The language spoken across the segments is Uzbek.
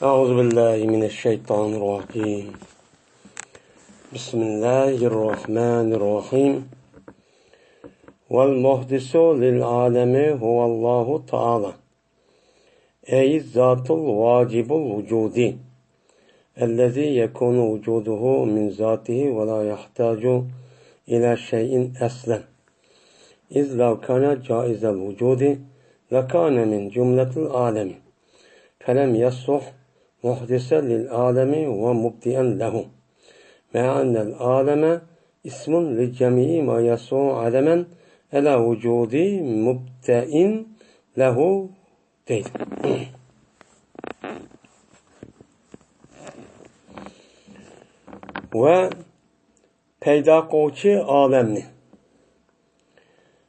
أعوذ بالله من الشيطان الرجيم. بسم الله الرحمن الرحيم. والمحدث للعالم هو الله تعالى، أي الذات الواجب الوجود الذي يكون وجوده من ذاته ولا يحتاج إلى شيء أصلا، إذ لو كان جائز الوجود لكان من جملة العالم، فلم يصح محدثا للعالم ومبدئا له، مع أن العالم اسم لجميع ما يسوع عدما على وجود مبدئ له değil. Ve peyda qiluvchi olamni,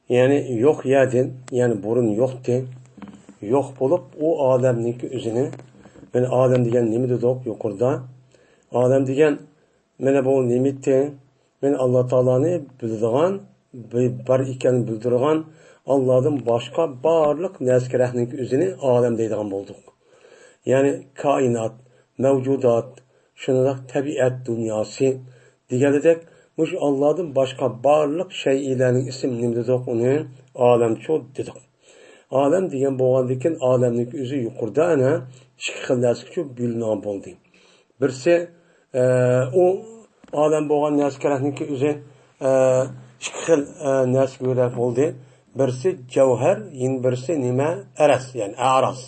ya'ni yo'q yadin, ya'ni burun yo'qdi, yo'q bo'lib u olamniki o'zini, mana olam degan nima dedik yuqorida? Olam degan mana bu nimitdi, mana Alloh taoloni bildigan, bar ekanini bildirgan, Allohdan boshqa barliq narsalarning o'zini olam deydigan bo'ldik. Ya'ni koinot, mavjudot, shuningdek tabiat dunyosi deganidek, mush Allohdan boshqa barliq shaylarning ismi nima dedik? Uni olamcho dedik. Olam degan bo'lgandan olamning o'zi yuqorida ana ikki xil narsaga bo'lingan bo'ldi. Birsi u olam bo'lgan narsalarning o'zi ikki xil narsaga bo'ldi. Birsi javhar, yana birsi nima? Aras, ya'ni aras.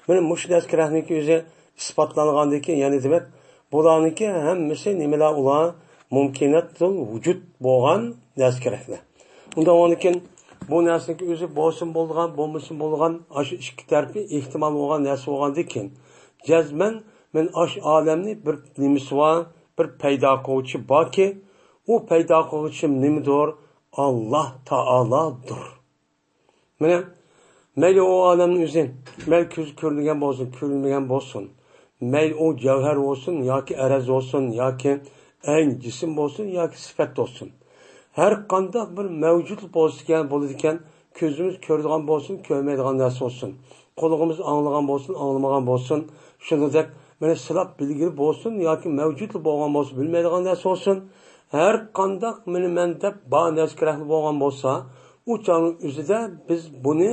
Mana mush narsalarning o'zi isbotlangandan keyin, ya'ni demak, bularniki hammasi nimalar ular mumkinatul vujud bo'lgan narsalar. Undan keyin bu narsaning o'zi bo'lsin bo'lgan, bo'lmasin bo'lgan, shu ikki tarafli ehtimol bo'lgan narsa bo'lgandan keyin jazman men ash olamni bir nimasi bor, bir paydo qiluvchi borki, u paydo qiluvchi nimadir? Alloh taolodir. Mana mayli o olamning o'zi, mayli ko'z ko'rmagan bo'lsin, ko'rilmagan bo'lsin, mayli o javhar bo'lsin yoki araz bo'lsin, yoki ayn jism bo'lsin yoki sifat bo'lsin, har qanday bir mavjud bo'ladigan, ko'zimiz ko'radigan bo'lsin, ko'rmaydigan narsa bo'lsin, qo'limiz anglagan bo'lsin, anglamagan bo'lsin, shuningdek mana silab bilgili bo'lsin yoki mavjud bo'lgan bo'lsin, bilmaydigan narsa bo'lsin, har qanday men deb bor narsa bo'lgan bo'lsa, u chog'ning o'zida biz buni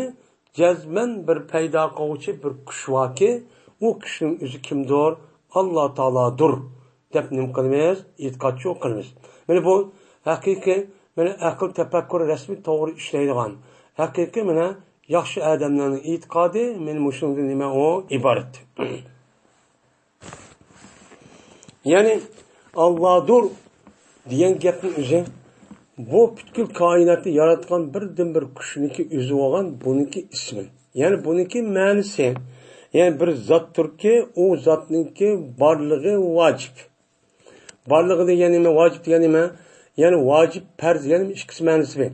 jazman bir paydo qiluvchi bir kuch borki, u kuchning o'zi kimdir? Alloh taolodir deb nim qilamiz, e'tiqodchi qilamiz. Mana bu haqiqiy, mana aql tafakkur rasmiy to'g'ri ishlaydigan, haqiqiy mana yaxshi odamlarning e'tiqodi men mushundan nima o iborat. Ya'ni Allohdir degan gapning o'zi bu butkul koinotni yaratgan birdan-bir kuchniki o'zi bo'lgan, buniki ismi. Ya'ni buniki ma'nosi, ya'ni bir zotdirki, u zotningki borligi vojib. Borligi degani nima? Vojib degani nima? Ya'ni vojib, farz degani ikkisi ma'nosi bu.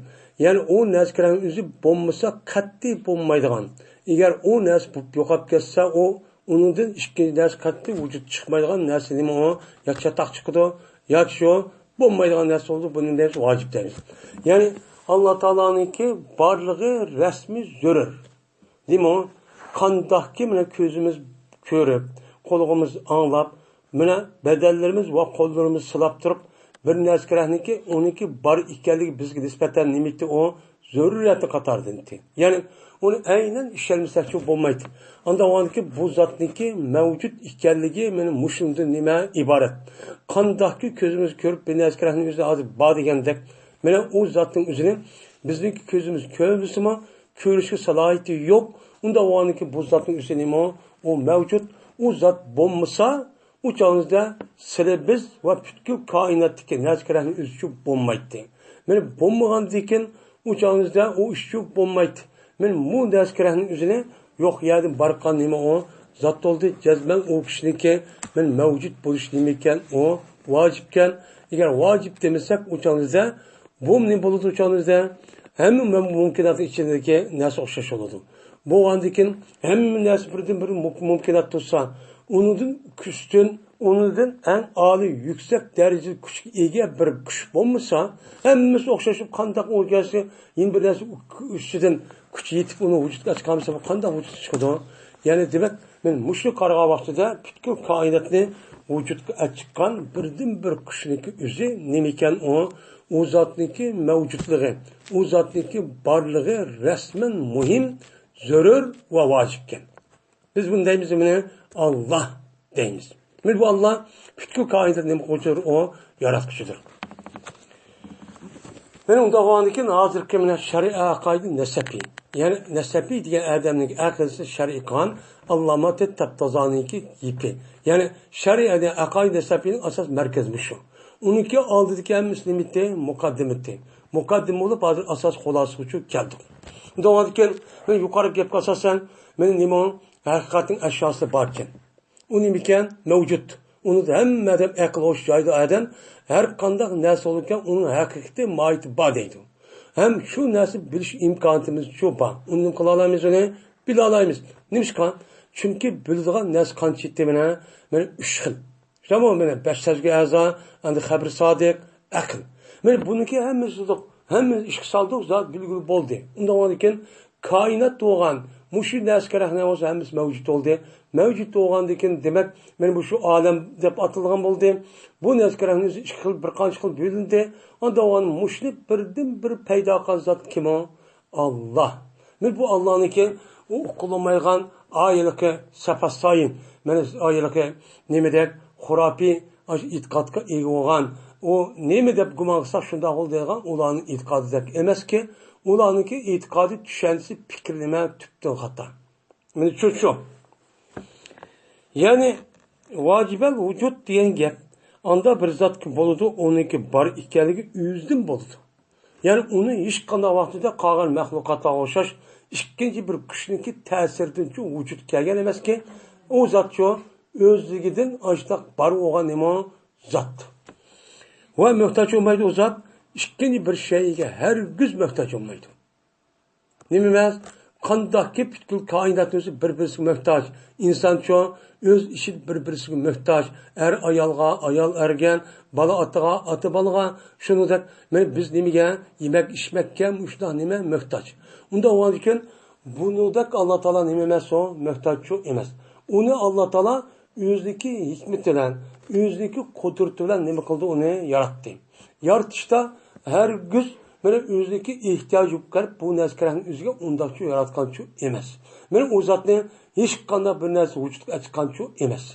Ya'ni u narsaning o'zi bo'lmasa qat'iy bo'lmaydigan. Agar u narsa yo'qolib ketsa, u uningdan ikkinchi narsa qat'iy vujud chiqmaydigan narsa nima? O yo chatoq chiqadi, yoki shu bo'lmaydigan narsa bo'ldi, buning narsa vojib deymiz. Ya'ni Alloh taoloninki borligi rasmiy zarur. Nima? Qandaqki mana ko'zimiz ko'rib, qo'limiz anglab, mana badallarimiz va qo'llarimiz silab turib, bir narsalarniki uniki bor ekanligi bizga nisbatan nimati o zaruriyati qatordanti. Ya'ni uni aynan ishalmasak bo'lmaydi. Unda onki bu zotniki mavjud ekanligi meni mushundan nima iborat. Qandaqki ko'zimiz ko'rib bir narsalarning o'zi hozir bor degandek, mana u zotning o'zini bizniki ko'zimiz ko'rmasimi, ko'rishga salohiyati yo'q. Unda onki bu zotning o'zi nima? O mavjud. U zot bo'lmasa, u chog'ingizda sizlar biz va butkul koinotdagi narsalarning o'zi shu bo'lmaydi. Mana bo'lmagandan keyin u chog'ingizda u ish shu bo'lmaydi. Men bu narsalarning o'zini yo'q yerdan barqan nima o zot bo'ldi, jazman u kishniki men mavjud bo'lish nima ekan? O vojibkan. Agar vojib demasak, u chog'ingizda bu nima bo'ladi? U chog'ingizda hamma mumkinat ichidagi narsa o'xshash bo'ladi. Bu andikin hamma narsa birdan-bir mumkinat bo'lsa, uningdan kuchdan, uningdan eng oliy yuksak darajada kuchga ega bir kuch bo'lmasa, hammasi o'xshashib qandaq o'lgasi, yin bir narsa ustidan kuch yetib uni vujudga chiqarsa, qandaq vujud chiqadi? Yani demek men muşlu qarğa vaqtida butkul koinotni vujudga chiqqan birdan bir qishniki o'zi nima ekan u zotniki mavjudligi, u zotniki borligi rasman muhim, zarur va vojib ekan. Biz bundaymiz, buni Allah deymiz. Bu Allah butkul koinotni nima qiluvchidir, o yaratquchidir. Men unda o'g'andiki hozirgi mana shari'a aqoidi nasabi. Yani nasabi degan odamning aqidasi shar'iy qon, Allama Tabtazoniki ipi. Yani shari'ada aqoid nasabining asos markazi shu. Uniki oldidagi muslimlikda muqaddimati. Muqaddim bo'lib hozir asos xulosa uchun keldik. Unda o'g'andiki men yuqori gapga asosan men nima haqiqatning ashyosi bor ekan. U nima ekan? Mavjud. Uni hamma deb aql o'sh joyda odam har qanday narsa bo'lgan uning haqiqati mohiyati bor deydi. Hem şu narsa bilish imkonimiz shu bor. Uni qila olamiz, uni bila olamiz. Nimishqa? Chunki biladigan narsa qancha mana 3 xil. Tamam, mana 5 sezgi a'zo, endi xabar sodiq, aql. Men buniki hammamiz ishga soldik, zot bilgili bo'ldi. Undan keyin koinot tug'an, mushu narsa kerakli bo'lsa hammasi mavjud bo'ldi. Mavjud bo'lgandan demak, men bu shu olam deb atilgan bo'ldi. Bu narsa kerakli ikki xil, bir qancha xil bo'lindi. Ondan mushli birdan bir paydo qilgan zot kim o? Allah. Men bu Allohniki u qilmaygan oyiliki safasoyin, mana oyiliki nima deb xurafiy e'tiqodga ega bo'lgan, u nima deb gumon qilsak shunda bo'ldi degan ularning e'tiqodi deb emaski, ularniki e'tiqodi tushunchasi fikrlama tubdan xato. Men shu. Yani vacibel vücut diyen gap. Anda bir zat ki boludu, onunki bar ekanligi yüzdün boludu. Yani onu hiç qanday vaqtida qolgan mahluqotga o'xshash ikkinchi bir kuchniki ta'siridan vücut kelgan emaski, o zat shu o'zligidan ajtaq bar bo'lgan nima zat. Va muhtoj bo'lmaydi o zat ikkinchi bir shayga hargiz muhtoj bo'lmaydi. Nima emas? Qandaqki butkul koinot o'zi bir-biriga muhtoj. İnson shu öz işi bir-birisiga muhtoj. Er ayolga, ayol ergan, bola otaga, ota bolaga, shuningdek, biz nimaga, yemak ichmakka, shunday nima muhtoj. Unda o'ylaykin, buningdek Alloh taolo nima emas, o muhtoj emas. Uni Alloh taolo o'zligi hikmati bilan, o'zligi qudrati bilan nima qildi, uni yaratdi. Yaratishda hargiz mana o'zligi ehtiyoj bo'lib, bu narsalarni o'ziga undaqcha yaratganchu emas. Men u zotni hech qanday bir narsa vujudga chiqqanchu emas.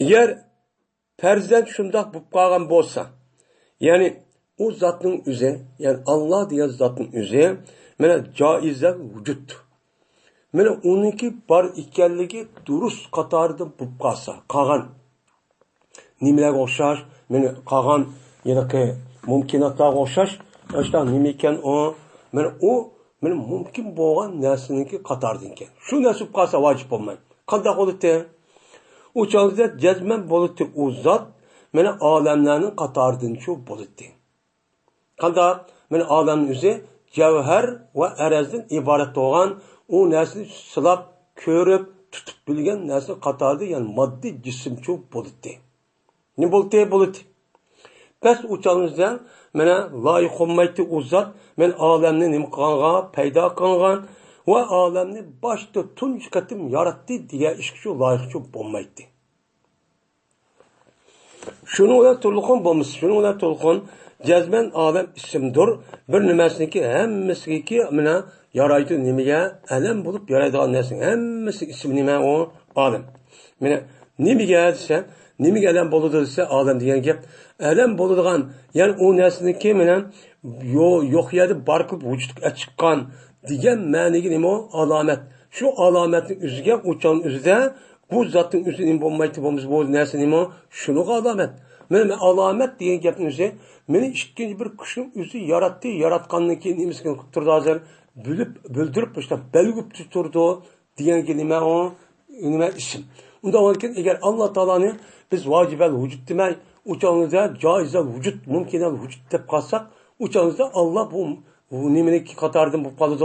Eğer farzand shundoq bo'lib qolgan bo'lsa, ya'ni o zatning o'zi, yani Allah degan zatning o'zi mana joiza vujud. Mana uniki bor ekanligi durust qatorida bo'lib qolsa, qolgan nimalarga o'xshash, mana qolgan yoki mumkinotlarga o'xshash, o'shda nima ekan o? Mana mumkin bo'lgan narsaniki qatoridan ekan. Shu narsa bo'lib qolsa vojib bo'lmaydi. Qanday bo'ladi? U chog'da jazman bo'ladi u zot mana olamlarning qatoridan shu bo'ladi. Qanday? Mana olamning o'zi javhar va arazdan iborat bo'lgan, u narsani silab, ko'rib, tutib bilgan narsa qatorida, ya'ni moddiy jismchi bo'ladi. Ne bo'ladi? Pes uçağınızda mana loyiq olmaydi u zot, men olamni nima qilganga, paydo qilgan va olamni boshda tunji qatim yaratdi degan ish shu loyiqchi bo'lmaydi. Shuni ular to'liqon bo'lmas, shuni ular to'liqon jazman olam ismdir. Bir nimasiniki hammasiga mana yaraydi, nimaga alam bo'lib yaraydigan narsaning hammasi ismi nima? O olam. Mana nimaga desa, nimaga alam bo'ladi desa, olam degan gap alam bo'ladigan, ya'ni u narsaniki mana yo'q yerda bor qilib vujudga chiqqan degan ma'noga nima? Alomat. Shu alomatning o'ziga, o'chon o'zida bu zotning o'zi nima bo'lmaydi, bu narsa nima? Shuning alomat. Mana alomat degan gapning o'zi meni ikkinchi bir kuchning o'zi yaratdi, yaratgandan keyin nimasini qilib turdi hozir bildirib boshqa belgib turdi degan nima o? Nima ism. Unda olkin agar Alloh taoloni biz vojibal vujud demay, o'chog'imizda joizal vujud, mumkinal vujud deb qolsak, o'chog'imizda Alloh bu nimaning qatoridan bo'lib qoladi,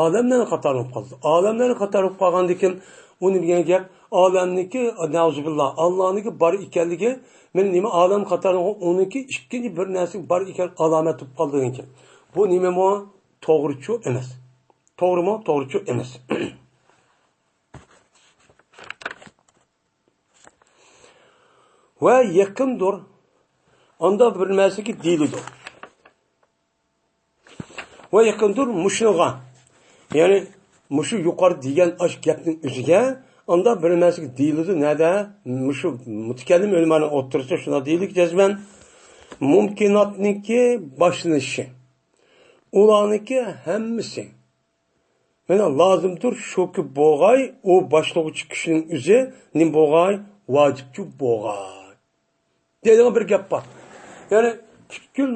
olamlarning qatoridan bo'lib qoladi. Olamlarning qatori bo'lib qolgandan keyin Onu degan gap olamniki nauzubillah Allohniki bor ekanligi men nima olam qatori uniki ikkinchi bir narsa bor ekan alomat bo'lib qoldi ekan. Bu nima to'g'richu emas. To'g'rimi? To'g'richu emas. Va yaqindir. Onda bir narsaga deyiladi. Va yaqindir mushunga. Ya'ni mushu yuqori degan ash gapning o'ziga onda bir narsaga deyiladi. Nada? Mushu mutakallim o'lmani o'tirsa shuna deyilik jazman mumkinotniki boshlanishi. Ularniki hammasi. Mana lozimdir shuki bo'g'ay u boshlovchi kishining o'zi nim bo'g'ay vojibchi bo'g'ay. Deydigan bir gap bor. Ya'ni butkul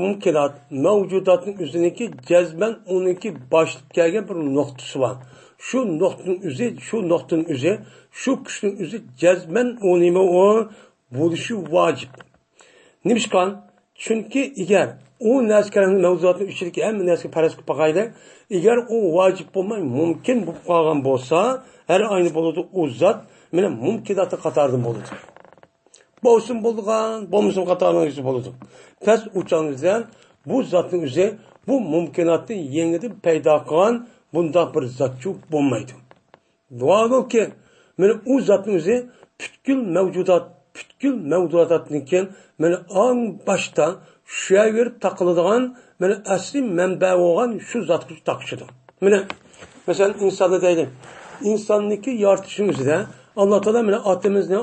mumkinot mavjudotning o'ziniki jazman uniki boshlab kelgan bir nuqtasi bor. Shu nuqtaning o'zi, shu kuchning o'zi jazman u nima o bo'lishi vojib. Nimishqan? Chunki agar u narsalarning mavjudotning ichidagi hamma narsaga faraz qilib qo'yaydi, agar u vojib bo'lmay mumkin bo'lib qolgan bo'lsa, har ayni bo'ladi u zot mana mumkinotning qatoridan bo'ladi. Bo'lsin bo'lgan, bo'lmasin qatoridan bo'ladi. Pes uçağınızdan bu zatın üzeri bu mümkünatın yeniden paydo qilgan bundaq bir zatçı bo'lmaydi. Doğru ki, mana u zatın üzeri butkul mavjudatnikin mana eng boshda shu yer taqiladigan mana asli manba bo'lgan shu zatga taqishidi. Mana masalan insonni deydi. İnsonniki yaratishimizda Allah Teala mana atimizni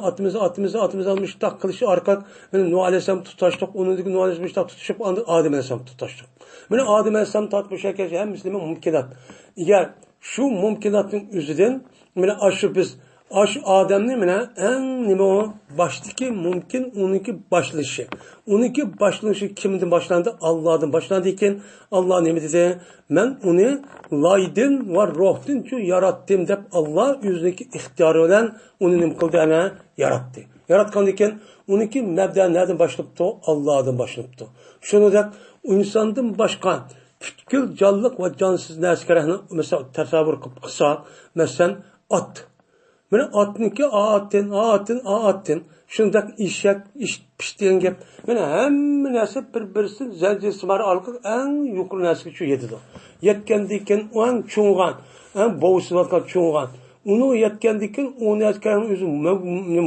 almış tak qilishi orqali mana Nuh alayhisalom tutashdiq, uningdagi Nuh alayhisalom tutishib Adem alayhisalom tutashdiq. Mana Adem alayhisalom tatbiq shakar hammasi mumkinat. Agar shu mumkinatning o'zidan mana shu biz odamni mana eng nima boshdiki mumkin uniki boshlashi. Uniki boshlashi kimdan boshlandi? Allohdan boshlandi ekan. Alloh nima dedi? Men uni loydin va ruhdan chu yaratdim deb Alloh o'ziniki ixtiyori bilan uni nima qildi ana yaratdi. Yaratgan ekan uniki mabda nereden boshlabdi? Allohdan boshlabdi. Shuningdek insondan boshqa butkul jonliq va jonsiz narsalarni masalan tasavvur qilib qilsa, masalan ot. Mana otniki atin. Shundak eshak, pishtigan gap. Mana hamma narsa bir-birisi zanjirsimar orqali eng yuqori narsaga shu yetadi. Yetgandan keyin eng cho'ng'an, eng bo'g'isidan cho'ng'an. Uni yetgandan keyin u narsaning o'zi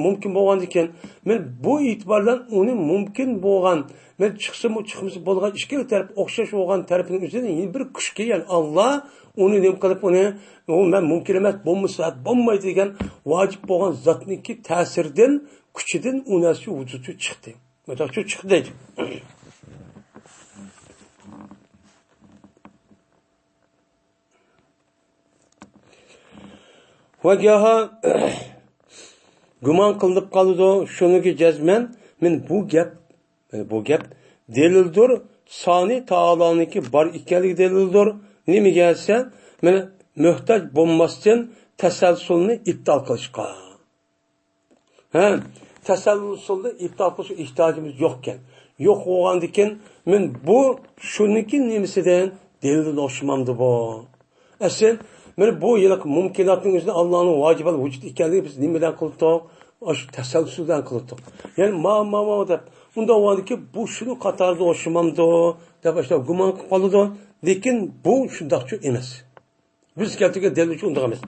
mumkin bo'lgandan keyin men bu e'tibordan uni mumkin bo'lgan, men chiqmasa bo'lgan ikki taraf o'xshash bo'lgan tarafning o'zida bir kuchga, ya'ni Alloh uni nima qilib uni men mumkin emas bo'lmaydi degan vojib bo'lgan zotniki ta'sirdan kuchidan u narsa vujudga chiqdi. Mana shu chiqdi. Vajaha gumon qilinib qoldi, shuniki jazman men bu gap delildir, soni taoloniki bor ekanligi delildir. Nima gelsa, men muhtoj bo'lmasdan tasalsulni ibtol qilishga. Tasalsulni ibtol qilish ehtiyojimiz yo'q ekan. Yo'q bo'lgandan keyin men bu shuniki nimasidan delil oshmamdi bu. Asl men bu yiliq mumkinotning o'zida Allohning vojib vujud ekanligi biz nimadan qildik? Shu tasalsuldan qildik. Ya'ni ma deb unda o'yladiki bu shuni qatorida oshmamdi deb işte gumon qilib qoldi. Lekin bu shundoqchi emas. Biz keltirgan dalil uchun unday emas.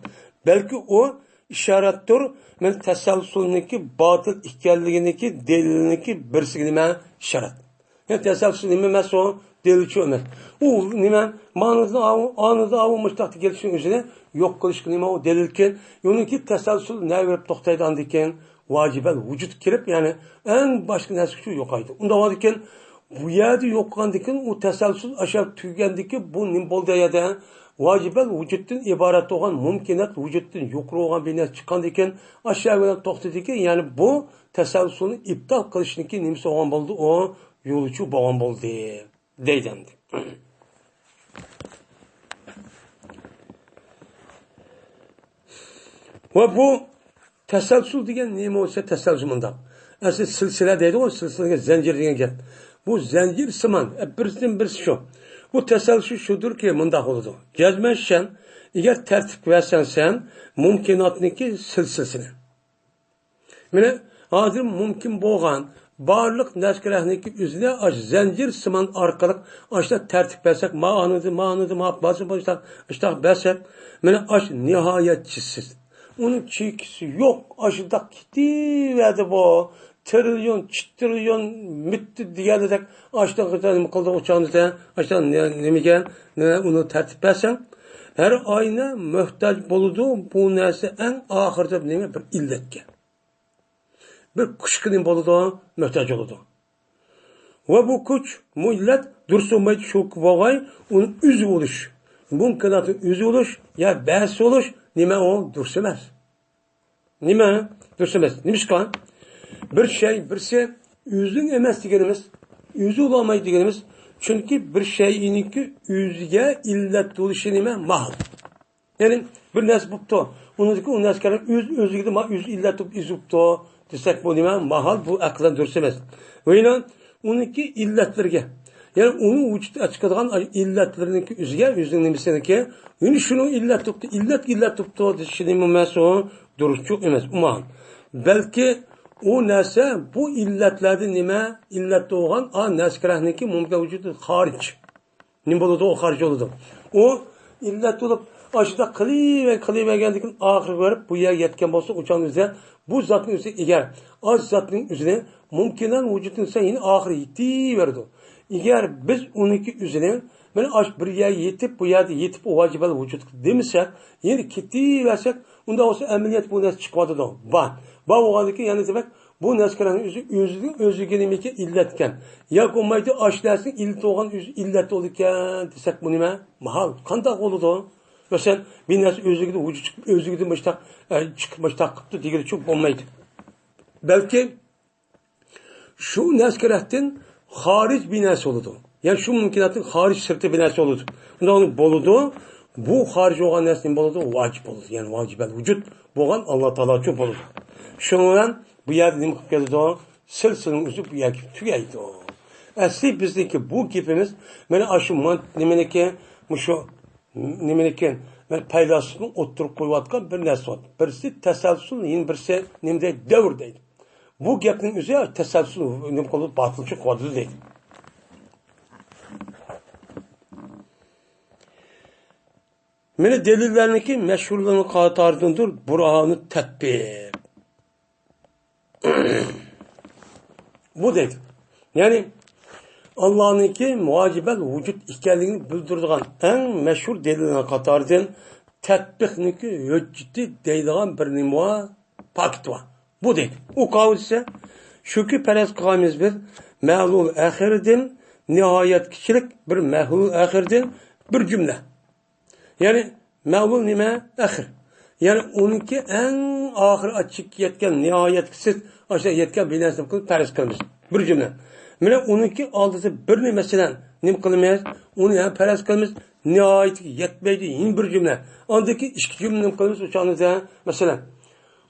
Balki o ishoratdir, men tasalsulniki botil ekanliginiki daliliniki birsiga nima ishorat. Yani tasalsul nima emas o dalilchi emas. U nima ma'nosi anida avmustaqti kelishning o'zida yo'q qilish nima o dalilki, uniki tasalsul navib to'xtaydi andikan vojibal vujud kirib, ya'ni eng boshqa narsa shu yo'qaydi. Unda bo'lgan bu yerda yo'qgandikin u tasalsul ashab tugandiki bu nim bo'ldi yerda vojibal vujuddan iborat bo'lgan mumkinat vujuddan yuqori bo'lgan bir narsa chiqqandikin ashab bilan to'xtadiki, ya'ni bu tasalsulni ibtol qilishniki nimasi bo'lgan bo'ldi, o yo'lchi bo'lgan bo'ldi deydi. Va bu tasalsul degan nima bo'lsa tasalsul bunda. Asli silsila deydi, o silsilaga zanjir degan gap. Bu zanjir simon, birisidan birisi shu. Bu tasalsul shudur ki bunda bo'ladi. Jazman Eğer tertip versen sen mümkünatniki silsilsini. Mene hazır mümkün boğan barlık neskerehniki üzerine aş zincir sıman arkalık aşta tertip versek mağanıdı bazı işte versek mene aş nihayetsiz. Onun çiğkisi yok. Aşıda gitti verdi bu. Trilyon müttü diyerek aşta kıldı uçağınızda aşta nemegen onu tertip versen her ayna muhtaç boludu bu nerse en ahırda bir illetke. Bir kuşkının boludu muhtaç oludu. Ve bu kuş millet dursunmaydı şok vagay onun üzü oluş. Mümkünatı üzü oluş ya bəhs oluş nime o dursamaz. Nime dursamaz. Nimişkan? Birisi üzün emas deganimiz, üzü olamaydı deganimiz. Çünkü bir şeyinki üzge illet oluşu nime mahal. Yani bir nas bupto. Onu nas kadar özügide ma üz illet izupto desek bu nime mahal bu aklan dursamaz. Öyle onunki illetlerge. Yani onu vücut açıklayan illetlerinki üzün nimesinki. Yani şunu illet tuttu düşünümü meso duruşçuk emas. Umman. Belki o nese bu illetlerden nime illet doğan a neskrahniki mümkün vücudu hariç. Nim boludu o hariç oludu. O illet olup aşıda kılıve geldikken ahir verip bu yer yetken bolsa uçağın üzerine bu zatın üzerine eğer az zatın üzerine mümkünen vücudun sen yine ahir yitti verdi. Eğer biz 12 üzerine ben aş bir yer yetip bu yerde yetip o vacibel vücut demişsek yine gitti versek onda olsa ameliyat bu nes çıkmadı da. Ba oğandaki yani demek bu neskeranın özügenimiki illetken. Ya olmaydı aşlarsın illet oğan illet olurken desek bu nime mahal. Kandak oldu. Mesela bir nes özügede müştak çıkmıştak kıptı diye çok olmaydı. Belki şu neskeratın hariç binası oldu. Yani şu mümkünatın hariç sırtı binası oldu. Bunda onun boludu. Bu hariç olan nesnin boludu vacip oldu. Yani vacibel vücut boğan Allah Teala çok oldu. Şundan bu yer nime geldi silsilin üzü bu yer tüyeydi o. Asli bizdeki bu gibimiz beni aşı nimeneki şu nimeneki ben paylaşımın oturup koyuvatkan bir nesne var. Birisi teselsül yine birisi nimde devrdeydi. Bu gapning üzü teselsül nim kolu batılçı kodu değil. Mene delillerniki meşhurluğunu katardındır Burhanı tetbir. Bu dedi. Yani Allah'ınki muacibel vücut ikenliğini bildirdiğin en meşhur delillerine katardın tetbikniki hücceti deydiğin bir nima paket var. Bu dedi. O kavul ise şu ki perez kavimiz bir mehlul ahirdin nihayet kişilik bir mehlul ahirdin bir cümle. Yani mehlul nime ahir. Yani onunki en ahir açık yetken nihayetsiz aşağı yetken bilinçli kılıp perez kılmış. Bir cümle. Mene onunki aldısı bir ne mesela nim kılmayız. Onu yani perez kılmış nihayet yetmeydi yine bir cümle. Andaki iki cümle nim kılmış uçağınızda mesela.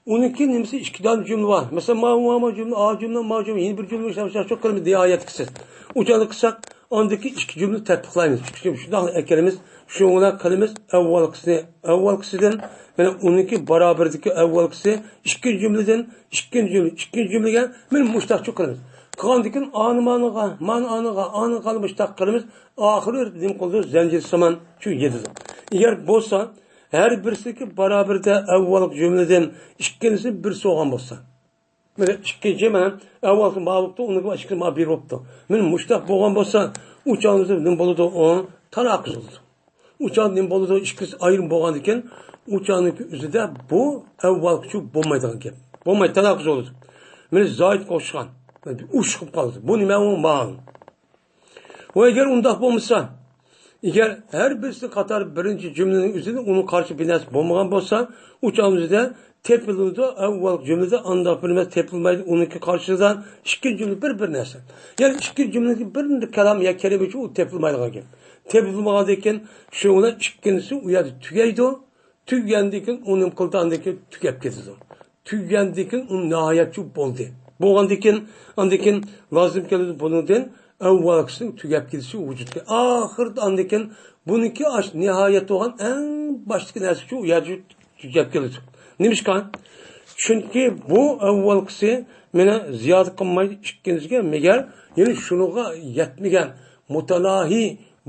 Onunki nimsi iki tane cümle var. Mesela ma cümle, a cümle, ma cümle yeni bir cümle çok kılmış nihayetsiz. Uçağını kısak andaki iki cümle tatbiklayınız. İki cümle şundan ekerimiz şuna kalımız evvel kısıdan yani onunki baraberdeki evvel kısı ikinci cümleden ikinci cümlegen benim muştak çok kalımız. Kandikin anı kalmış takkalımız ahırı dediğim kolda zincir saman şu yedi. Eğer bolsa her birisi baraberde evvel cümleden ikincisi bir soğan bolsa. Böyle ikinci hemen evvel mağluptu onu ikinci ma bir optu. Benim muştak boğan bolsa uçağınızda dedim boludu o tanakız oldu. Uçağın nim boludu ikincisi ayrım boğan iken uçağınınki üzerinde bu evvel şu bombaydan gep. Bombay tanakız oldu. Beni zahit koşkan. Uçup kaldı. Bu nime o bağlı. O eğer undak bulmuşsa, eğer her birisi katar birinci cümlenin üzerinde onun karşı binası bulmadan bolsa, uçağımızda tepilirdi, evvel cümlede andak bilmez tepilmeydi, onunki karşıdan ikinci cümle bir neyse. Yani ikinci cümlede bir kelam ya kelime için o tepilmeydi gibi. Tepilmeydikken şuna ikincisi uyadı tügeydi o, tügendiyken onun kıltağındaki tükep getirdi. Tügendiyken onun nihayetçi boldu. Bu andikin lazım geldi bunun den avvalgisini tugab ketishi vujudga. Oxirda andikin buniki nihoyat bo'lgan eng boshqa narsa shu yerda tugab keladi. Nimishqa? Chunki bu avvalgisi meni ziyoda qilmaydi ikkinchisiga megar ya'ni shunuga yetmagan mutalohi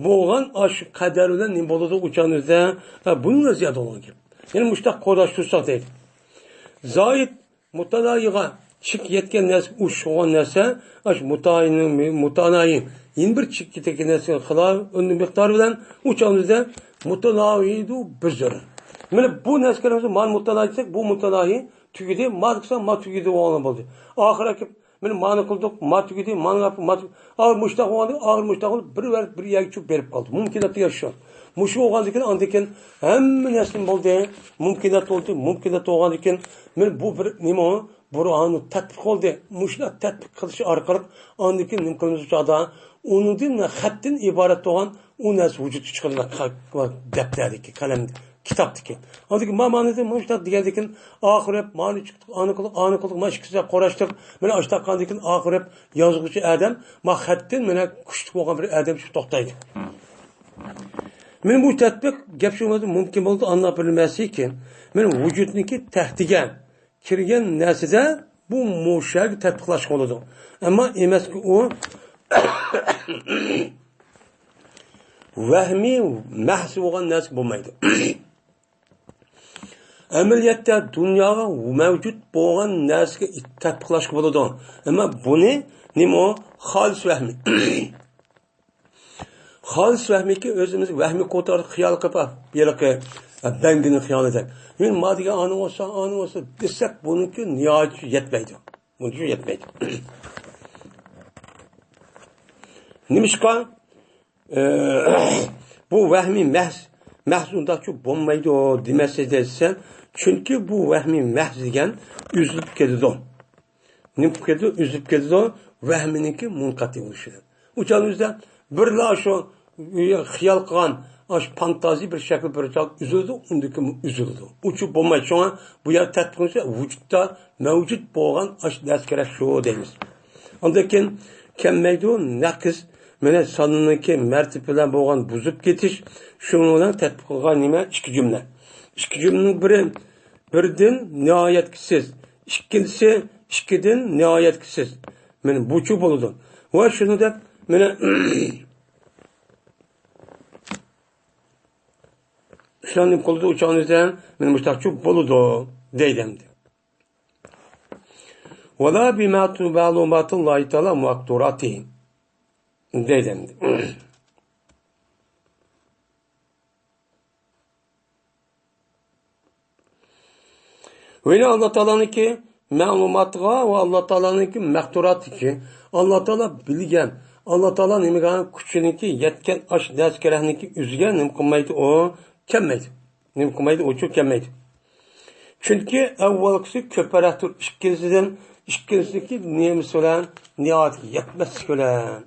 bo'lgan shu qadar bilan nima bo'ladi o'chanizda bunga ziyoda bo'lgan gap. Ya'ni mushtaq qo'dash tursak deydi. Zoid mutaloyiga chik yetgan narsa u shug'on narsa mutanayi yin bir chik yetgan narsa xilof uni miqdori bilan o'chanizda mutaloyidu bir zarur. Mana bu narsalarimiz man mutaloyi desak bu mutaloyi tugidi marksa ma tugidi o'g'li bo'ldi. Oxirgi men ma'ni qildik ma tugidi al mushtaq bo'ldi og'ir mushtaq bir yakchuk berib qoldi. Mumkinat yashash. Mushu o'g'andikin andikin hamma narsa bo'ldi. Mumkinat bo'ldi. Mumkinat o'g'andikin men bu bir nima Bur'onni tatbiq qildi. Mushlar tatbiq qilish orqali andikin nim qilamiz uchada uningdan xatdan iborat bo'lgan u narsa vujudga chiqadi daftardagi qalam kitobdagi. Hozirgi ma'noni mushlar degandikin oxirat ma'ni chiqdi aniqlik mashqisa qorashtirib mana ashtaqandikin oxirat yozuvchi odam ma xatdan mana kuchli bo'lgan bir odam shu to'xtaydi. Men bu tatbiq gap shu mumkin bo'ldi anlab bilmaslik ekan. Men vujudniki tahtiga kirgan narsada bu mushak tatbiqlash bo'ladi. Ammo emaski u vahmi mahs bo'lgan narsa bo'lmaydi. Amaliyotda dunyoga mavjud bo'lgan narsaga tatbiqlash bo'ladi. Ammo buni nima xolis vahmi. Xolis vahmiki o'zimiz vahmi ko'tarib xiyol qilib beraqi bangini xiyol etak. Men modiga ani olsa desak buniki niyoz yetmaydi. Buniki yetmaydi. Nimishqa bu vahmi mahz undaqchu bo'lmaydi demasa desa, chunki bu vahmi mahz degan üzülüp ketadi. Nim ketadi, üzülüp ketadi, vahminiki munqati bo'lishi. O'chanizda birla shu xiyol qilgan fantazi bir shakl bir chaq üzüldü, undaki üzüldü. Uçup bo'lmaydi. Şuna bu yer tatbiqlasa vujudda mavjud bo'lgan dars kerak shu deymiz. Ondakin kelmaydi naqs mana sonuniki martib bilan bo'lgan buzib ketish shuni bilan tatbiq qilgan nima ikki jumla. Ikki jumlaning biri birdan nihoyatsiz, ikkinchisi ikkidan nihoyatsiz. Mana buchu bo'ladi. Va shuni deb mana Şanım kolda uçağınızdan benim müstahçı boludu deydim. Vela bimatu ma'lumatullahi ta'ala muakturati deydim. Ve Allah Teala'nın ki ma'lumatga ve Allah Teala'nın ki makturati ki Allah Teala bilgen Allah Teala nimegan kuchuniki yetken aş naskerahninki üzgen nim qilmaydi o kelmaydi. Nim qilmaydi o çok kelmaydi. Chunki avvalgisi ko'parakdir ikkinchisi nemiz bilan niyoatga yetmas bilan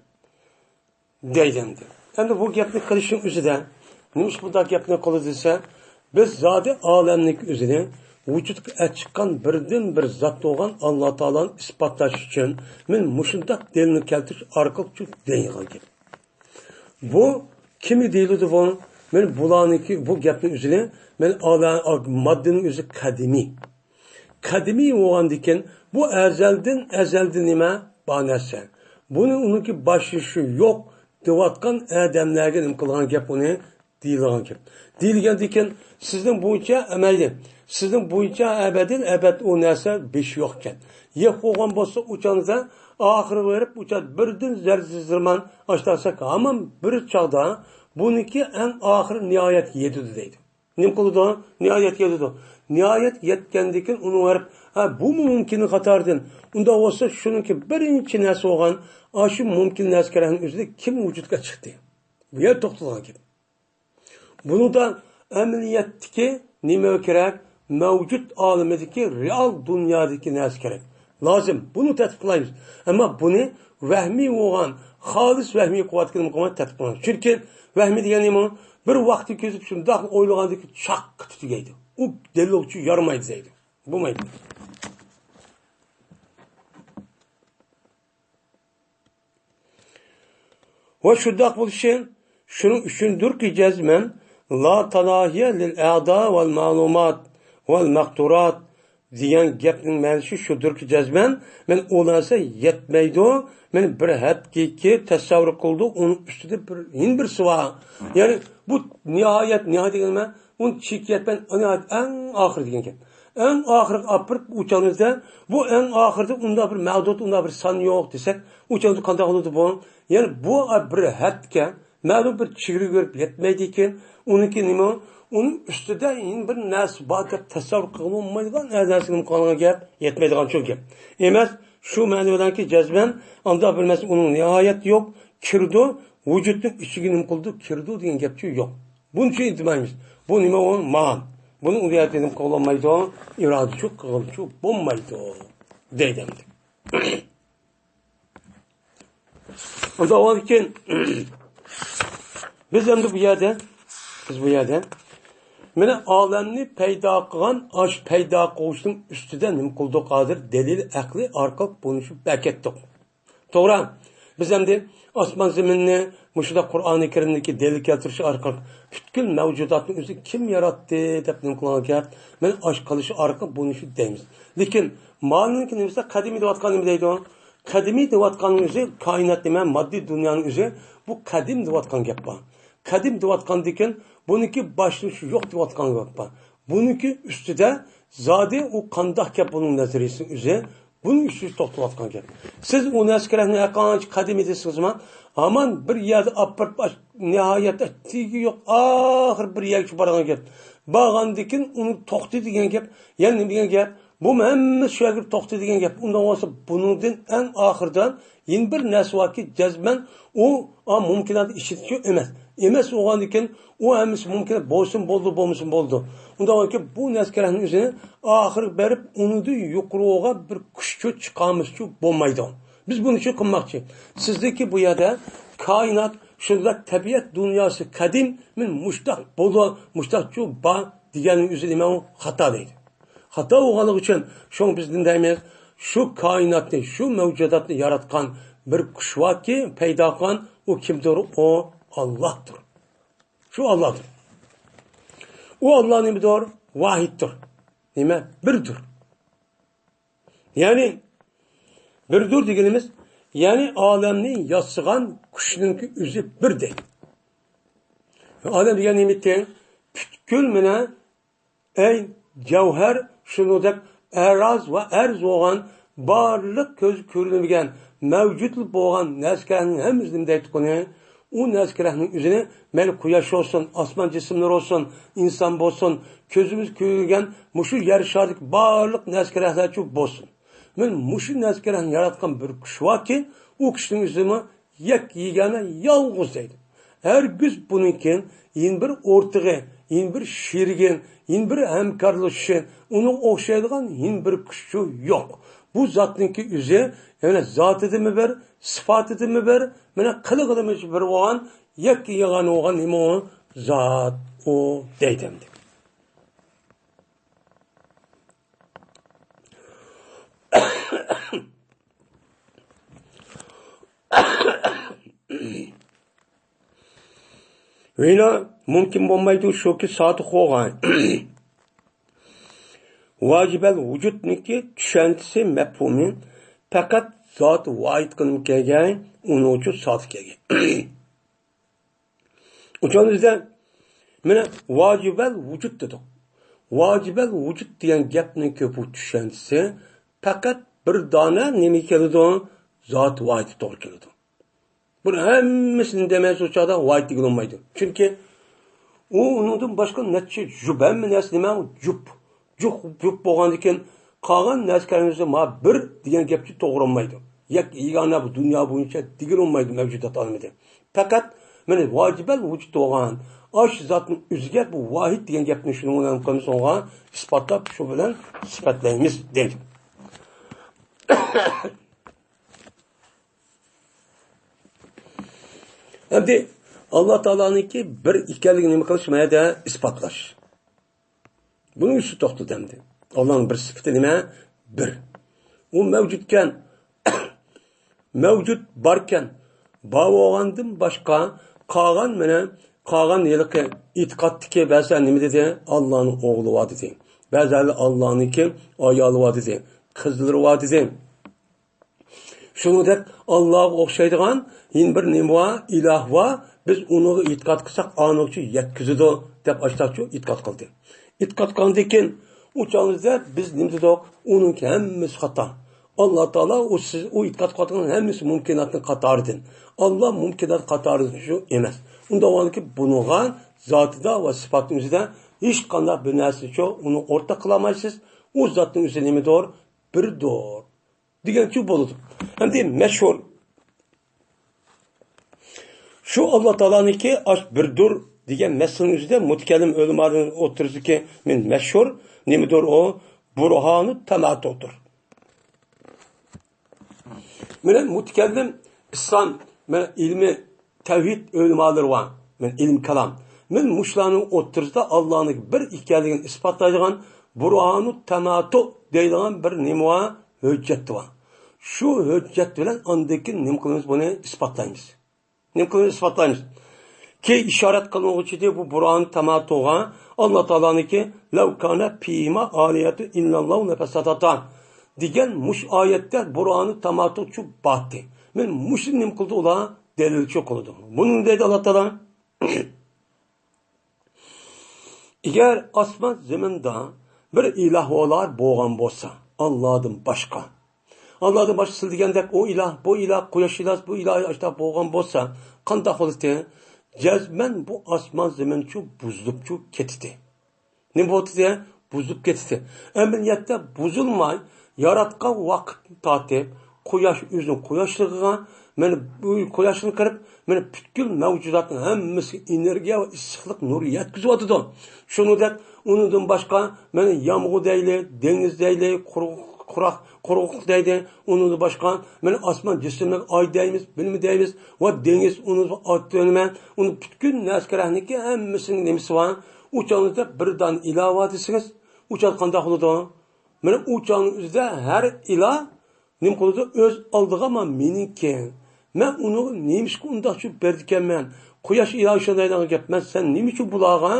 deydim. Endi bu gapni qilishning o'zida nima bunday gapni qildi desa, biz zodi olamning o'zini vujudga chiqqan birdan bir zot bo'lgan Alloh taoloni isbotlash uchun men mushundaq dalilni keltirish orqali deyilgan gap. Bu kimi deyiladi bu? Men bularniki bu gapning o'zini men moddaning o'zi qadimiy. Qadimiy bo'lgandikin bu azaldan nima bor narsa. Buni uniki boshlishi yo'q deyotgan odamlarga nima qilgan gap uni deyilgan gap. Deyilgandikin sizning bo'yicha amayli. Sizning bo'yicha abad o narsa besh yo'q ekan. Yo'q bo'lgan bo'lsa o'chanizda oxiri berib o'chat birdan zarzirman ochtarsak hamon bir chog'da buniki en ahir nihayet yedidi deydi. Nim qildi? Nihayet yedidi. Nihayet yetgandikin uni verib, bu mumkin qatardan. Unda olsa shuniki birinchi narsa bo'lgan, shu mumkin narsalarning o'zida kim vujudga chiqdi? Bu yer to'xtalgan gap. Bunda amaliyotdagi nima kerak? Mavjud olamdagi real dunyodagi narsa kerak. Lozim. Buni tatbiqlaymiz. Ammo buni vahmiy bo'lgan, xolis vahmiy quvvatga nima tatbiqlaymiz. Chunki vahmi degan nima? Bir vaqtni ko'zib shundoq o'ylagandek chaq tugaydi. U dalilchi yormaydi deydi. Bo'lmaydi. Ve şundak buluşun, şunun üçündür ki cezmen, la tanahiye lil a'da vel malumat vel makturat diyen gapning ma'nosi şudur ki cezmen, men o narsa yetmeydi, men bir hakiki tasavvur qildim, onun üstüde bir sıva. Yani bu nihayet degan onun chekiyat ben en ahir degan gap. En ahir apırıp uçağınızda bu en ahirde unda bir mevcut, unda bir san yok desek, uçağınızda qanday olurdu bu? Yani bu bir hatga ma'lum bir chegara görüp yetmeydi ekan, uniki nima? Onun üstüde bir narsa bor deb tasavvur qilolmaydigan narsani qolgan gap, yetmaydigan cho'l gap. Emas, shu ma'nodanki jazman unda bilmas uning nihoyat yo'q, kirdi, vujudning ichiga nim qildi, kirdi degan gapchi yo'q. Buncha intimaymiz. Bu nima u? Man. Buni uyatini qololmaydi, iroda chu qilchu bo'lmaydi deydi. Unda o'lkin biz endi bu yerda meni olamni paydo qilgan, osh paydo qilishning ustida nima qildik hozir? Dalil, aqli orqali buni shu baketdik. To'g'ri. Biz endi osmon zaminni mushunda Qur'oni Karimdagi dalil keltirish orqali butkul mavjudotni o'zi kim yaratdi deb nima qilgan? Men osh qilish orqali buni shu deymiz. Lekin ma'lumki nimasi qadimiy deyotgan nima deydi? Qadimiy deyotganning o'zi koinot nima, moddiy dunyoning o'zi bu qadim deyotgan gap bor. Qadim deyotgandikin buniki başlışı yo'q deyotgan gap bor. Buniki ustida zodi u qandoq gap buning nazariyasi o'zi buning ustida to'xtalayotgan gap. Siz u naskarani qancha qadimiy deysizmi? Aman bir yerda apart nihoyatda tigi yo'q, oxir bir yerga borgan gap. Borgandikin uni to'xta degan gap, ya'ni nima degan gap? Bu hamma shu yerga to'xta degan gap. Undan bo'lsa buningdan eng oxirdan yin bir nasvaki jazman u mumkinat ishitishi emas. Emas o'g'andikin u hammasi mumkin bo'lsin bo'ldi. Undan ki bu naskarning o'zini oxir berib uni yuqoriga bir kuch chiqamizchi bo'lmaydi. Biz buni shu qilmoqchi. Sizdagi bu yerda koinot shunday tabiat dunyosi qadim men mushtaq bo'ldi, mushtaqchu ba deganing o'zi nima u xato deydi. Xato bo'lganligi uchun shu bizning deymiz, shu koinotni, shu mavjudotni yaratgan bir kuch borki, paydo qilgan u kimdir? O Allah'tır. Şu Allah'tır. O Allah nimidir? Vahiddir. Nime? Birdir. Yani birdir degenimiz, yani alemni yassıgan kuşununki üzü bir değil. Alem degen nimetten pütkül mine ey cevher şunu dep eraz ve erz olan barlık göz görünmegen mevcutlup boğan neskenin hemizdim deytik onu. O nazkirahning o'zini meni quyosh olsun, osmon jismlar olsun, inson bo'lsin, ko'zimiz ko'rgan mushu yer sharlik barliq nazkirahlar chu bo'lsin. Men mushu nazkirahni yaratgan bir kuch borki, u kuchning o'zini yak yegani yolg'iz deydi. Hergiz buningkin yin bir o'rtig'i, yin bir sherigin, yin bir hamkorlashishi, uni o'xshaydigan yin bir kuchi yo'q. Bu zotningki o'zi, yani zotidimi bir, sifatidimi bir, mana qilig'imiz bir bo'lgan, yakki yig'ani bo'lgan nima u? Zot u deydim. Vina mumkin bo'lmaydi shuki soti qo'ygan. Vacibel vücudniki tushantisi mafhumi faqat zot void qilib kelgan, uni uchun sot kelgan. Uchonizda mana vacibel vücud dedik. Vacibel vücud degan gapning ko'p tushantisi faqat bir dona nima keladi? Zot void to'g'ri keladi. Buni hammasini demay o'chada void deganolmaydi. Chunki u undan boshqa necha jubam nima jup bo'lgandikin qolgan narsalarimizni ma bir degan gapchi to'g'ri olmaydi. Yak yegana bu dunyo bo'yicha degan olmaydi mavjudot olamida. Faqat mana vojibal vujud bo'lgan osh zotning o'ziga bu vohid degan gapni shuni bilan qilamiz, o'g'a isbotlab shu bilan sifatlaymiz deydi. Endi Alloh taoloninki bir ekanligini nima qilish, mayda isbotlash. Bunun üstü to'xtadi endi. Allah'ın bir sifati nima? Bir. U mavjudkan, mavjud barkan, Bağıvandan başqa qağan mene qağan yılıqı itiqaddiki bəzən nima dedi? Allah'ın oğlu var dedi. Bəzən Allah'ınki ayalı var dedi. Qızları var dedi. Şuningdek Allah'a o'xshaydigan yin bir nima var, iloh var. Biz uni itiqad qilsak, aniqchi yetkizadi deb ashtachu itiqad qildi. Itiqad qilgandan keyin u chog'imizda biz nima dedik? Uning hammasi xato. Allah Taala o itiqad qilgan hammasi mumkinatning qatoridan. Allah mumkinat qatoridan shu emas. Unda o'ylayki bunga zotida va sifatning o'zida hech qanday bir narsa shu uni o'rta qilmaysiz. U zotning o'zi nimadir? Birdir. Degancha bo'ladi. Hamda mashhur şu Allah Taala'nınki aş birdir degan masalaning o'zida mutakallim o'limalar o'tirdiki, men mashhur nimadir o burhonu tamatudir. Men mutakallim islom men ilmi tavhid o'limalar var. Men ilm kalam. Men mushlarning o'tirsida Allohning bir ekanligini isbotlaydigan burhonu tamatu deydigan bir nima hujjat var. Şu hujjat bilan ondaki nima qilamiz buni isbotlaymiz. Nima qilamiz isbotlaymiz. Ki işaret qilmoqchi bu burhon tamatuga Allah Taala'nınki law kana fima aliyatu illallohu nafasatatan degan mush oyatda burhoni tamatu chu batdi. Men mush nima qildi ular dalilchi qildi. Buning deydi Allah Taala Eğer osmon zaminda bir iloh olar bo'lgan bo'lsa, Allohdan boshqa Allah'ın başçısı degandek o ilah, bu ilah, quyosh ilah, bu ilah işte bo'lgan bo'lsa, qanday bo'ladi? Jazman bu osmon zamin chu buzilib chu ketdi. Nima bo'ldi? Buzilib ketdi. Amaliyotda buzilmay, yaratgan vaqt tatib, quyosh o'zini quyoshligiga, meni bu quyoshni qirib, meni butkul mavjudotning hammasi energiya va issiqlik nuri yetkazadi. Shuningdek, undan boshqa meni yomg'ir deyli, dengiz deyli, quruqlik deydi, onun başqa men osmon jismlik oy deymiz, bilmi deymiz va dengiz uni otdönmə, uni bütün naskarahnikki hammasının nimasi var. Uçağınızda birdan ilova desiniz, uçaq qanday bo'ladi? Mana uçağın o'zida har iloh nim qiladi o'z oldiga men meniki. Men uni nemishga undaq shu berdikanman. Quyosh iloh shundaydan gap. Men sen nima uchun bularga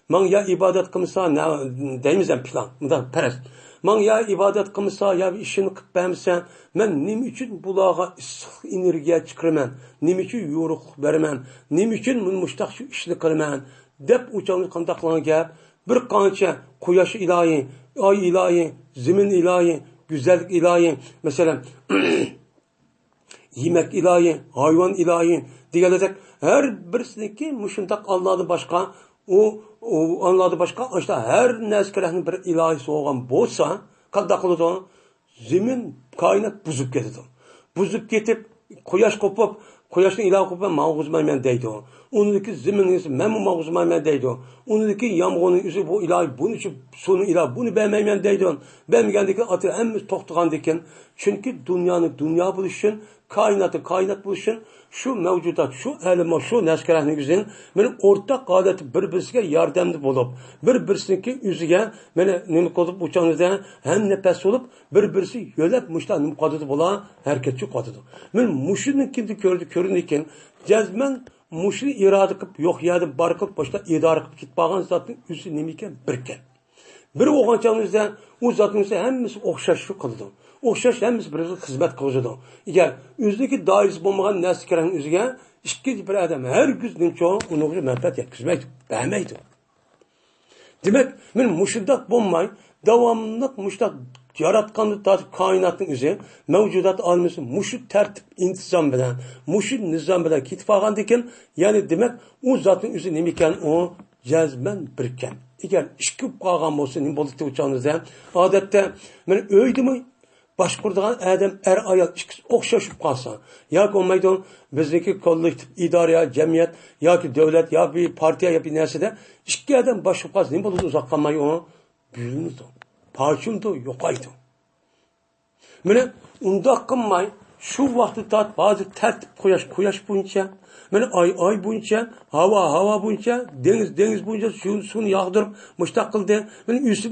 men ya ibodat qilmasa deymiz ham plan. Bundan paras. Man ya ibadet qilmasa, ya ishini qilib bermasa, men nima uchun bularga issiq energiya chiqaraman, nima uchun yo'riqlik beraman, nima uchun men mushtaq shu ishni qilaman deb o'chog'ni qanday qilgan gap? Bir qancha quyosh ilohi, oy ilohi, zamin ilohi, go'zallik ilohi, masalan, yemak ilohi, hayvon ilohi deganlar har birisiniki mushundaq Allohdan boshqa Allah'da başka işte her neskerahın bir ilahisi olan bolsa qanday qiladi? Zemin kainat buzib ketadi. Buzib ketib quyosh qopib, quyoshning ilohi qopib ma'g'uzmayman deydi. Uniki zeminning men ma'g'uzmayman deydi. Uniki yomg'irning o'zi bu ilohi buni uchun suni iloh buni bermayman deydi. Bermagandiki ati hammasi to'xtagandikan, chunki dunyo bo'lish uchun, kainat bo'lish uchun şu mevcudat, şu elma, şu neskerahning o'zini meni o'rtaq odati bir-birisiga yordamchi bo'lib, bir-birisininki o'ziga meni nima qilib o'changizda ham nafas bo'lib, bir-birisi yo'lab mushta nima qiladi bo'lar, harakatchi qiladi. Men mushuni kimni ko'rdi ekan, jazman mushni iroda qilib, yo'q yerda bar qilib, boshqa idora qilib ketib qolgan zotning o'zi nima ekan? Bir ekan. Bir o'g'anchangizda u zotning hammasi o'xshash shu qildi. O'xshash hammasi bir-biriga xizmat qiladi. Agar o'zidagi doirasi bo'lmagan narsalarning o'ziga ikkinchi bir odam har kuznincha unga manfaat yetkazmaydi, bermaydi. Demak, men mushundaq bo'lmay, davomli mushundaq yaratganni tortib koinotning o'zi, mavjudot olmasi mushu tartib intizom bilan, mushu nizom bilan ketib qolgandikan, ya'ni demak, u zotning o'zi nima ekan? U jazman bir ekan. Agar ishqib qolgan bo'lsa, nima bo'ladi o'chog'ingizda? Odatda men o'ydimi boshqurdigan adam ayol ikkisi o'xshashib qolsa yoki bo'lmaydi bizniki kollektiv idora jamiyat yoki davlat yoki partiya yoki narsada ikki odam boshqarib qolsa nima bo'ladi? Uzoq qolmay u bo'linadi, parchumdi, yo'qaydi. Mana undoq qilmay Şu vaqtda bazı tertib quyosh bo'yicha, mana ay bo'yicha, havo bo'yicha, dengiz bo'yicha suvni yog'dirib, mushtaq qildi. Mana üsü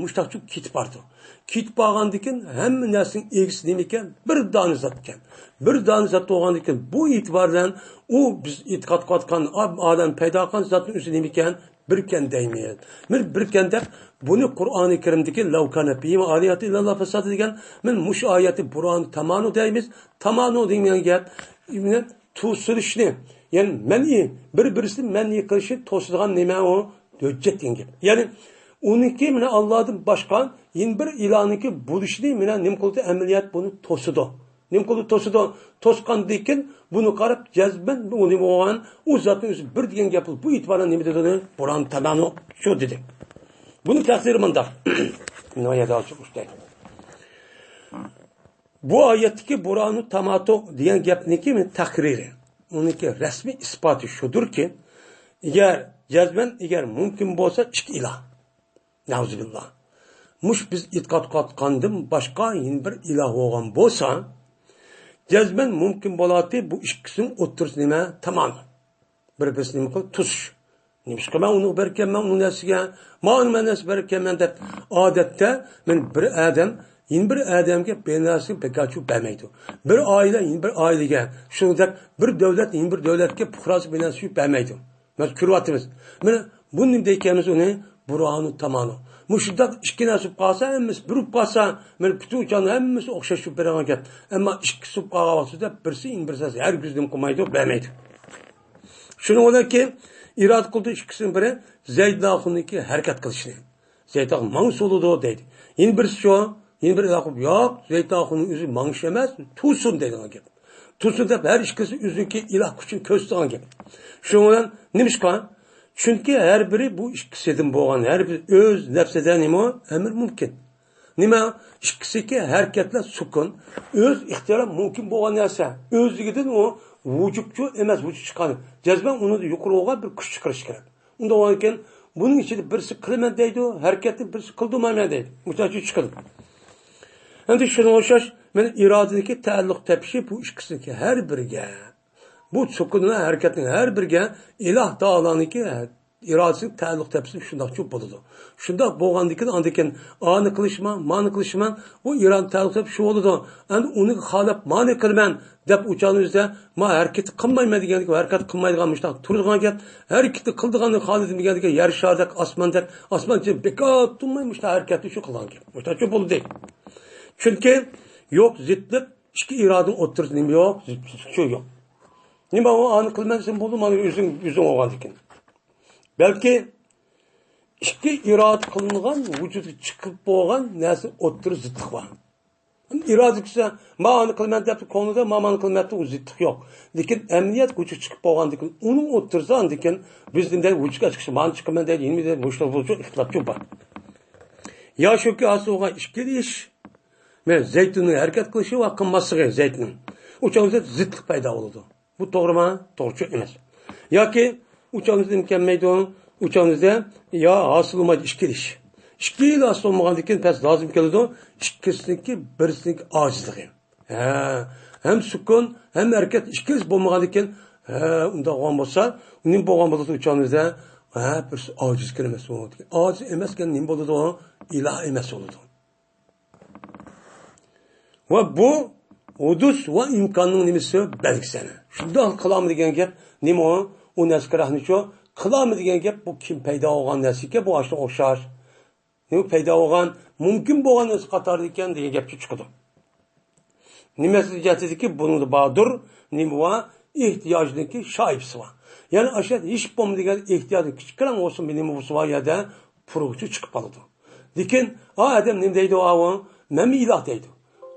mushtaq ketib bordi. Ketib borgandan hamma narsaning egisi nima ekan? Bir dona zot ekan. Bir dona zot bo'lgandan keyin bu e'tibordan u biz e'tiqod qilgan odam paydo qilgan zotning o'zi nima ekan? Birken deymeyiz. Birken deb bunu Kur'an-ı Kerim'deki lavkana bima aliyati illallah fasad degan men mush oyati Burhan tamanu deymiz. Tamanu degan gap to'silishni, ya'ni mani bir-birisini mani qilishi to'silgan nima u hujjat degan gap. Ya'ni uniki mana Allohdan boshqa yin bir ilohniki bo'lishini mana nim qildi amaliyot buni to'sidi. Nim qildi to'sidi. To'sqandan keyin buni qarab jazban uni bo'lgan u zotning o'zi bir degan gap bu e'tiboran nima dedi? Burhan tamanu shu dedi. Bunun tafsiri bunda. Noyada açık uçtay. Bu ayetteki Burhan-ı Tamato diyen gapniki mi takriri? Onunki resmi ispatı şudur ki eğer mümkün olsa iki ilah. Nauzubillah. Muş biz itiqad qatqandım başka yin bir ilah olgan bolsa cezben mümkün bolati bu ikisinin o'ttirisi nima? Tamam. Bir-birini nima qilib tusish. Nimishqa men uni berkanman, uni nasiga, men nas berkanman deb odatda men bir odamga benasi bekachu bermaydi. Bir oila bir oilaga, shuningdek bir davlat bir davlatga fuqarosi benasi bermaydi. Biz ko'ryapmiz. Mana bunday deykanmiz uni Burhan-ı Tamanu. Mushudaq ikki nasib qolsa, hammasi birib qolsa, men butun jon hammasi o'xshash beragan gap. Ammo ikkisi qolgan vaqtida birsi har guzdim qilmaydi, bermaydi. Shuning uchunki irod qildi ikkisining biri Zaydniki harakat qilishni. Zaydaq mansuludo deydi. Yin birisi shu, yin biri yo'q, Zaydaqning o'zi mansh emas, tusun deydigan gap. Tusun deb har ikkisi o'ziniki iloh kuchini ko'rsatgan gap. Shuning bilan nimishqa? Chunki har biri bu ikkisidan bo'lgan, har bir o'z nafsidan nima amr mumkin. Nima? Ikkisiki harakatlar sukun, o'z ixtiyor mumkin bo'lgan narsa. O'zligidan u vujudchu emas, vujud chiqadi. Jazman uni yuqoriga bir kuch chiqarish kerak. Unda ekan buning ichida birisi qilaman deydi, harakatni birisi qildirmayman deydi. Mutlaqo chiqadi. Endi shuni o'xshash, men irodadagi ta'alluq tepishi bu ikkisiniki har biriga. Bu sukunla harekatning har biriga iloh taoloning irodasining ta'alluq tepsi shundoq cho'p bo'ladi. Shundoq bo'lgandan andikin ani qilishman, mani qilishman, bu irod ta'alluq tep shu bo'ladi. Endi uni xolab mani qilman deb uchaningizda, men harakat qilmayman deganlik, harakat qilmaydigan mushtaq turadigan gap, harakatni qildiganni xolidim deganlik, yer shardek, osmoncha bekot turmay mushtaq harakatni shu qilgan gap. Mushtaq cho'p bo'ladi. Chunki yo'q zidlik, ikki irodning o'ttirisi nima yo'q, shu yo'q. Nima o ani qilmasin bo'ldi, mana o'zing olgan ekan. Balki ikki iroda qilingan vujudga chiqib bo'lgan narsa o'ttir zidlik bor. Iroda qilsa, ma'ni qilman deb ko'nglida ma'ni qilmayapti, u zidlik yo'q. Lekin amniyat vujud chiqib bo'lgandan keyin uni o'ttirsan degan bizning vujudga chiqishi, ma'ni chiqaman deydi, nima deydi, mushtar bo'lsa ixtilof bor. Ya shuki asuga ikki ish men zaytunning harakat qilishi va qilmasligi zaytunning. O'chog'ida zidlik paydo bo'ladi. Bu to'g'rimi? To'g'ri emas. Yoki uçağınızda imkanmaydi, uçağınızda ya hasıl olmaydı ikki ish. Ikki yil hasıl olmagandan keyin pes lazım keladi. Ikkisiniki birisiniki ojizligi. Hem sukun, hem hareket ikkisi bo'lmagandan keyin unda bo'lgan bo'lsa, uning bo'lgan bo'lsa uçağınızda bir ojiz kelmas bo'ladi. Ojiz emaskan nim bo'ladi? Iloh emas bo'ladi. Va bu udus va imkonning nimasi belgisini. Shunda qilam degan gap nima o? O naskarahni shu qilam degan gap bu kim paydo bo'lgan narsaga bu ashna o'xshash. Nima paydo bo'lgan, mumkin bo'lgan narsa qatori ekan degan gap chiqadi. Nimasi jatidiki buningda badur, nima va ehtiyojniki shoibsi bor. Ya'ni ashad hech bo'lmagan ehtiyojni kichkina bo'lsin, nima bo'lsa yerda puruvchi chiqib qoladi. Lekin odam nima deydi o? Men iloh deydi.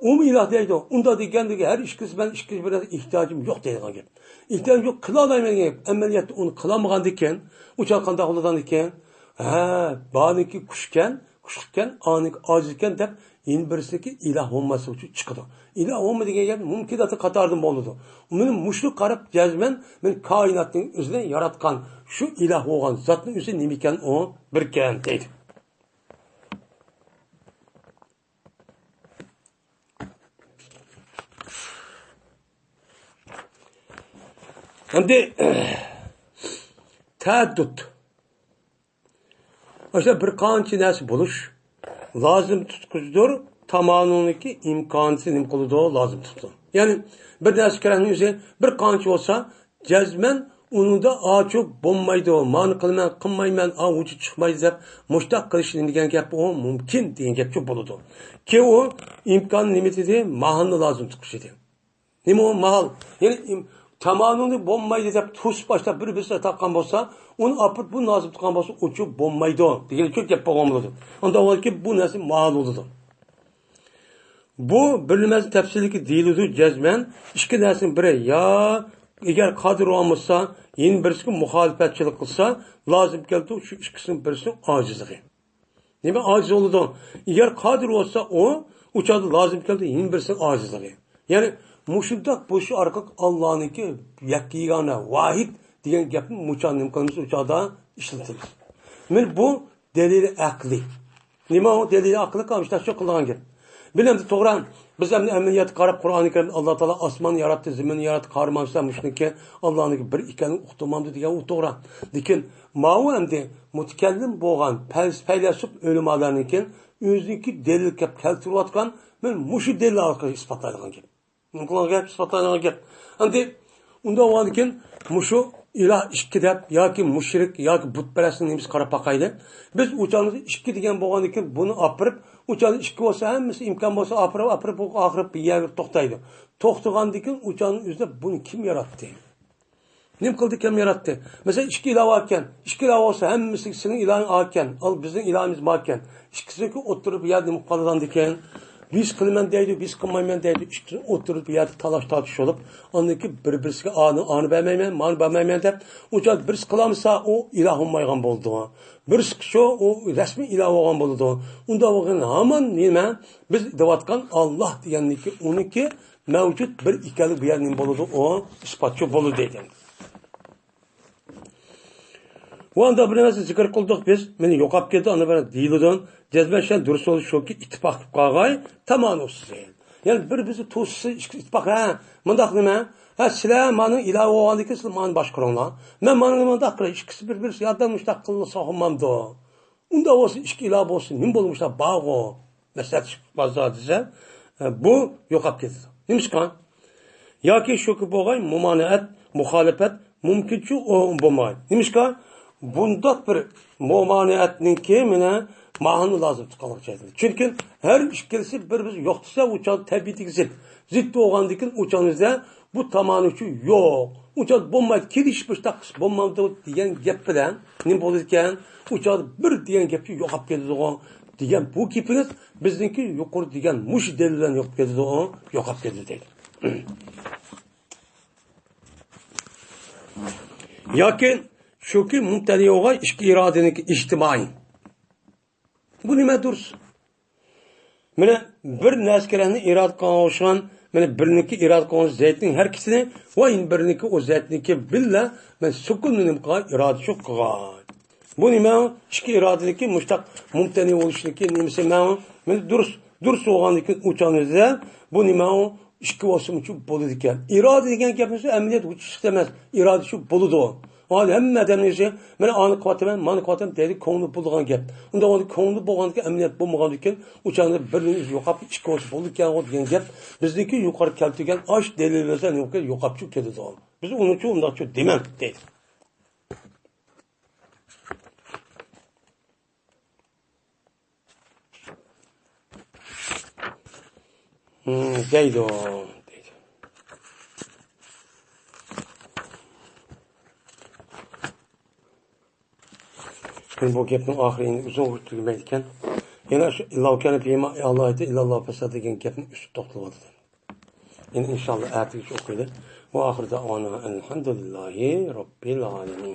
U iloh deydi. Unda degandagi har ikkisi bilan bir ehtiyojim yo'q deydigan gap. Ehtiyojim yo'q qila olmayman deb amaliyotda uni qilamagan ekan, ucha qanday qiladigan ekan? Barniki qushgan, onik ojiz ekan deb yin birisiki iloh bo'lmasa uchun chiqadi. Iloh bo'lma degan gap mumkinati qatordan bo'ladi. Uni mushlu qarab jazman men koinotning o'zini yaratgan shu iloh bo'lgan zotning o'zi nima ekan u birkan deydi. Endi ta'addud. İşte bir qancha narsa bo'lish lozim tutqizdir, tomoniki imkonsiz nim qiladi, lozim tutdi. Ya'ni bir narsa kerakni o'zi bir qancha bo'lsa, jazman unida ochiq bo'lmaydi, ma'ni qilmayman, vujud chiqmaydi deb mushtaq qilish degan gap o mumkin degan gap bo'ladi. Ki o imkon nima dedi? Mahalni lozim tutqish edi. Nima o mahal? Ya'ni tomonini bo'lmaydi deb tus boshlab bir-birisiga taqqan bo'lsa, uni apib bu lozim tutgan bo'lsa, o'chib bo'lmaydi degan ko'p gap bo'lgan bo'ladi. Unda avvalki bu narsa mahal bo'ladi. Bu bilinmez tafsiliki deyildi jazmen ikki narsaning biri ya agar qodir olmasa yeni birisi muxolifatchilik qilsa lozim keldi shu ikkisining birisi ojizligi. Nima ojiz bo'ladi? Agar qodir bo'lsa o uchadi lozim keldi yeni birisi ojizligi. Ya'ni mushundoq bo'lishi orqali Allohniki yakkigona vahid degan gapni muchanim qilamiz uchada ishlatamiz. Men bu dalil aqli. Nima o dalil aqli qamishda shu qilgan gap. Bilemdi to'g'ri. Biz ham amaliyot qarab Qur'oni Karim Alloh taolo osmon yaratdi, zamin yaratdi, qarmansa mushniki Allohniki bir ekanini uqtirmamdi degan u to'g'ri. Lekin ma'u endi mutakallim bo'lgan falsafik o'limalarniki o'ziniki dalil keltirayotgan men mushu dalil orqali isbotlaydigan gap. Bunga gap isbotlaydigan gap. Endi unda bo'lgankin mushu iloh ikki deb yoki mushrik yoki butparastning nimasi qarab baqaydi. Biz uchamiz ikki degan bo'lgandan buni opirib, uchani ikki bo'lsa hammasi imkon bo'lsa opirib bu oxirib bir yerga to'xtaydi. To'xtagandan keyin uchani o'zida buni kim yaratdi? Nim qildi, kim yaratdi? Masalan, ikki iloh ekan, ikki iloh bo'lsa hammasi sening ilohing ekan, al bizning ilohimiz bor ekan. Ikkisini o'tirib bir yerda nima qiladigan ekan? Biz qilman deydi, biz qilmayman deydi. Ikkisi o'tirib bir yerda talash tortish olib, ondaki bir-birisiga ani bermayman, mani bermayman deb, o'chad birisi qilamsa, o iloh olmaygan bo'ldi. Birisi shu o rasmiy iloh bo'lgan bo'ldi. Unda bo'lgan hamon nima? Biz deyotgan Alloh deganniki uniki mavjud bir ekanlik bu yerning bo'ladi, o isbotchi bo'ladi degan. Vanda bir narsa zikr qildik biz, meni yo'qab ketdi, ana bana deyilgan, jazman durust bo'lish shuki ittifoq qilib qolg'ay, tamom o'siz. Ya'ni bir-birimizni to'sisi ittifoq, mundaq nima? Sizlar meni iloh bo'lganlikni sizlar meni boshqaringlar. Men meni mundaq qilay, ikkisi bir-birisi yordam mushtaq qilsa olmamdi. Unda bo'lsa ikki iloh bo'lsin, nim bo'lmoqda bog'o. Masalan, ba'zida desa, bu yo'qab ketdi. Nimishqan? Yoki shuki bo'lgan mumonat, muxolifat mumkinchu bo'lmaydi. Nimishqan? Bundaq bir mumonatninki meni ma'ni lozim tutqanlik. Chunki har ikkisi bir-biri yo'q desa, uçan tabiiy zid. Zid bo'lgandan uçanizda bu tomoni uchun yo'q. Uçan bo'lmaydi, kelishib taqis bo'lmaydi degan gap bilan nim bo'ldi ekan? Uçan bir degan gapni yo'qab ketadi degan bu gapimiz bizniki yuqori degan mush dalildan yo'qib ketadi, yo'qab ketadi deydi. Yoki shuki mumtaniyoga ikki irodaniki ijtimoiy. Bu nima durus? Mana bir narsalarni irod qilgan, mana birniki irod qilgan zaytning har ikisini va birniki o zaytniki billa men sukunni irod shu qilgan. Bu nima? Ikki irodaniki mushtaq mumtani bo'lishniki nimasi men durus bo'lganligi uchonizda bu nima? Ikki bo'lsin uchun bo'ladi ekan. Iroda degan gapimiz amaliyot uchish emas, iroda shu bo'ladi. Hali hamma odamlar mana ani qotaman, mana qotam deydi, ko'ngli bo'lgan gap. Unda o'zi ko'ngli bo'lganki amaliyot bo'lmagan ekan, o'chanda birini yo'qab ikki bo'lsa bo'ldi ekan degan gap bizniki yuqori keltirgan osh dalillardan yo'qab shu ketadi. Biz uni uchun undaqcha demam deydi. Deydi. Bu gapning oxirini uzun tugmaydigan. Yana shu illohkani peyma Alloh aytdi, illalloh fasad degan gapning üstü to'xtaladi. Endi inshaalloh ertaga o'qiydi. Va oxirida ana alhamdulillahi robbil alamin.